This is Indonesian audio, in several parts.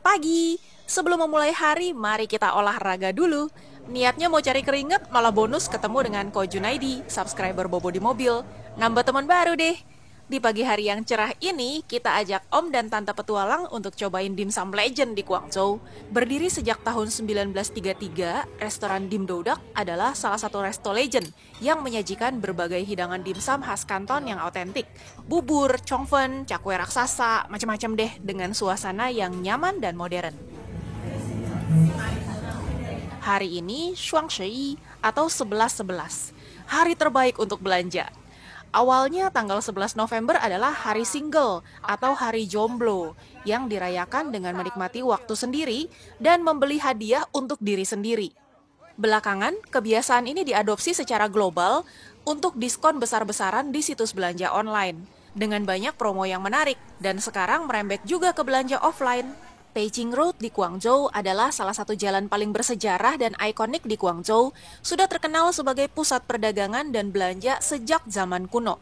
pagi. Sebelum memulai hari, mari kita olahraga dulu. Niatnya mau cari keringat, malah bonus ketemu dengan Ko Junaidi, subscriber Bobo di mobil. Nambah teman baru deh. Di pagi hari yang cerah ini, kita ajak Om dan Tante Petualang untuk cobain dimsum legend di Guangzhou. Berdiri sejak tahun 1933, restoran Dim Doudak adalah salah satu resto legend yang menyajikan berbagai hidangan dimsum khas Kanton yang autentik. Bubur, chongfen, cakwe raksasa, macam-macam deh dengan suasana yang nyaman dan modern. Hari ini Shuangshi atau 11.11, hari terbaik untuk belanja. Awalnya tanggal 11 November adalah hari single atau hari jomblo yang dirayakan dengan menikmati waktu sendiri dan membeli hadiah untuk diri sendiri. Belakangan, kebiasaan ini diadopsi secara global untuk diskon besar-besaran di situs belanja online dengan banyak promo yang menarik dan sekarang merembet juga ke belanja offline. Beijing Road di Guangzhou adalah salah satu jalan paling bersejarah dan ikonik di Guangzhou, sudah terkenal sebagai pusat perdagangan dan belanja sejak zaman kuno.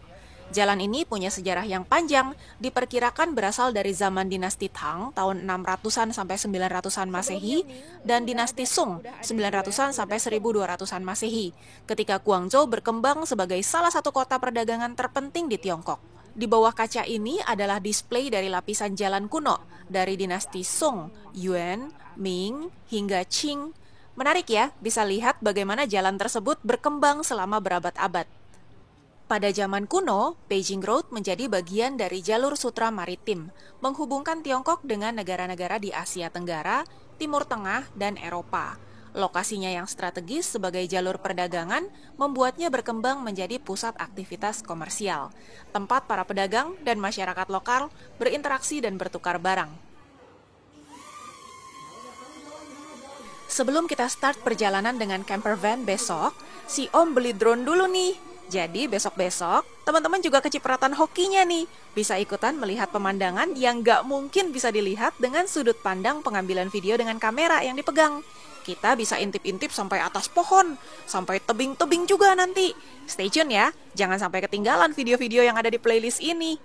Jalan ini punya sejarah yang panjang, diperkirakan berasal dari zaman dinasti Tang tahun 600-an sampai 900-an Masehi dan dinasti Song 900-an sampai 1200-an Masehi, ketika Guangzhou berkembang sebagai salah satu kota perdagangan terpenting di Tiongkok. Di bawah kaca ini adalah display dari lapisan jalan kuno dari dinasti Song, Yuan, Ming, hingga Qing. Menarik ya, bisa lihat bagaimana jalan tersebut berkembang selama berabad-abad. Pada zaman kuno, Beijing Road menjadi bagian dari jalur sutra maritim, menghubungkan Tiongkok dengan negara-negara di Asia Tenggara, Timur Tengah, dan Eropa. Lokasinya yang strategis sebagai jalur perdagangan membuatnya berkembang menjadi pusat aktivitas komersial, tempat para pedagang dan masyarakat lokal berinteraksi dan bertukar barang. Sebelum kita start perjalanan dengan camper van besok, si Om beli drone dulu nih. Jadi besok-besok, teman-teman juga kecipratan hokinya nih. Bisa ikutan melihat pemandangan yang gak mungkin bisa dilihat dengan sudut pandang pengambilan video dengan kamera yang dipegang. Kita bisa intip-intip sampai atas pohon, sampai tebing-tebing juga nanti. Stay tune ya, jangan sampai ketinggalan video-video yang ada di playlist ini.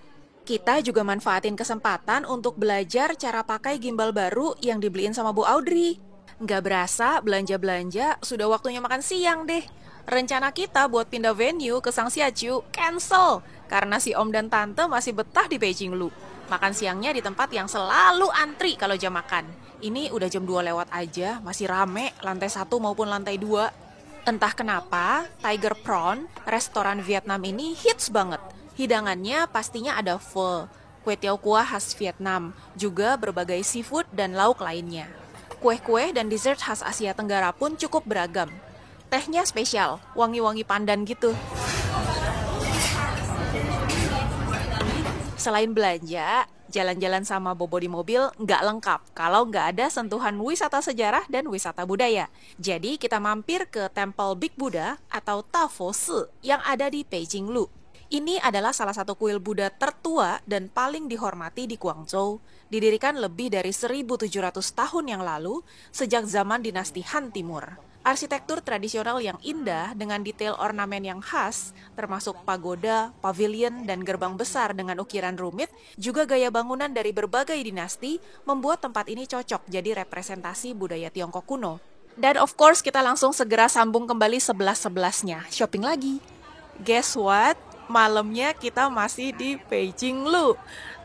Kita juga manfaatin kesempatan untuk belajar cara pakai gimbal baru yang dibeliin sama Bu Audrey. Nggak berasa, belanja-belanja, sudah waktunya makan siang deh. Rencana kita buat pindah venue ke Sangxiajiu cancel, karena si Om dan Tante masih betah di Beijing Lu. Makan siangnya di tempat yang selalu antri kalau jam makan. Ini udah jam 2 lewat aja, masih rame, lantai 1 maupun lantai 2. Entah kenapa, Tiger Prawn, restoran Vietnam ini hits banget. Hidangannya pastinya ada pho, kue tiao kuah khas Vietnam, juga berbagai seafood dan lauk lainnya. Kue-kue dan dessert khas Asia Tenggara pun cukup beragam. Tehnya spesial, wangi-wangi pandan gitu. Selain belanja, jalan-jalan sama Bobo di mobil nggak lengkap kalau nggak ada sentuhan wisata sejarah dan wisata budaya. Jadi kita mampir ke Temple Big Buddha atau Tafo Si yang ada di Beijing Lu. Ini adalah salah satu kuil Buddha tertua dan paling dihormati di Guangzhou. Didirikan lebih dari 1.700 tahun yang lalu sejak zaman dinasti Han Timur. Arsitektur tradisional yang indah dengan detail ornamen yang khas, termasuk pagoda, pavilion, dan gerbang besar dengan ukiran rumit, juga gaya bangunan dari berbagai dinasti, membuat tempat ini cocok jadi representasi budaya Tiongkok kuno. Dan of course kita langsung segera sambung kembali 11.11-nya, shopping lagi. Guess what? Malamnya kita masih di Beijing Lu.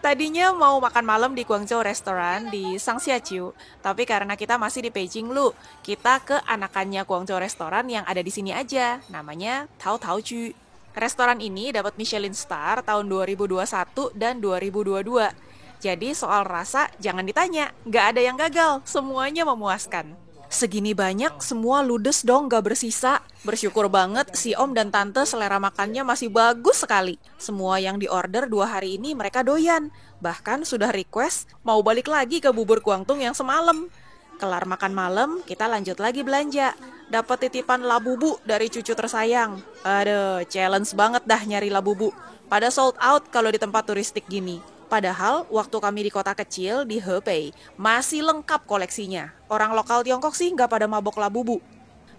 Tadinya mau makan malam di Guangzhou Restaurant di Sangxiajiu, tapi karena kita masih di Beijing Lu, kita ke anakannya Guangzhou Restaurant yang ada di sini aja, namanya Tao Tao Ju. Restoran ini dapat Michelin Star tahun 2021 dan 2022. Jadi soal rasa jangan ditanya, nggak ada yang gagal, semuanya memuaskan. Segini banyak, semua ludes dong gak bersisa. Bersyukur banget si Om dan Tante selera makannya masih bagus sekali. Semua yang diorder 2 hari ini mereka doyan. Bahkan sudah request mau balik lagi ke bubur Guangtung yang semalam. Kelar makan malam, kita lanjut lagi belanja. Dapat titipan labubu dari cucu tersayang. Aduh, challenge banget dah nyari labubu. Pada sold out kalau di tempat turistik gini. Padahal waktu kami di kota kecil di Hebei masih lengkap koleksinya. Orang lokal Tiongkok sih nggak pada mabok labubu.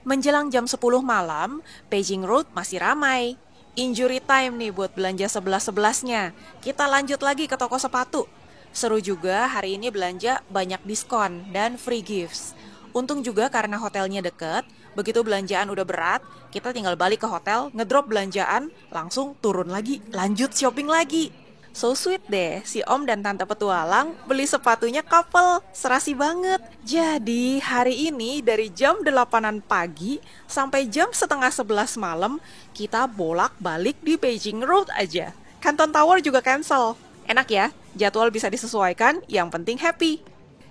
Menjelang jam 10 malam, Beijing Road masih ramai. Injury time nih buat belanja 11-11-nya. Kita lanjut lagi ke toko sepatu. Seru juga hari ini belanja banyak diskon dan free gifts. Untung juga karena hotelnya deket, begitu belanjaan udah berat, kita tinggal balik ke hotel, ngedrop belanjaan, langsung turun lagi, lanjut shopping lagi. So sweet deh, si om dan tante petualang beli sepatunya couple, serasi banget. Jadi hari ini dari jam 8-an pagi sampai jam setengah 11 malam, kita bolak-balik di Beijing Road aja. Canton Tower juga cancel. Enak ya, jadwal bisa disesuaikan, yang penting happy.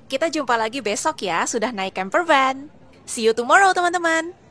Kita jumpa lagi besok ya, sudah naik camper van. See you tomorrow teman-teman.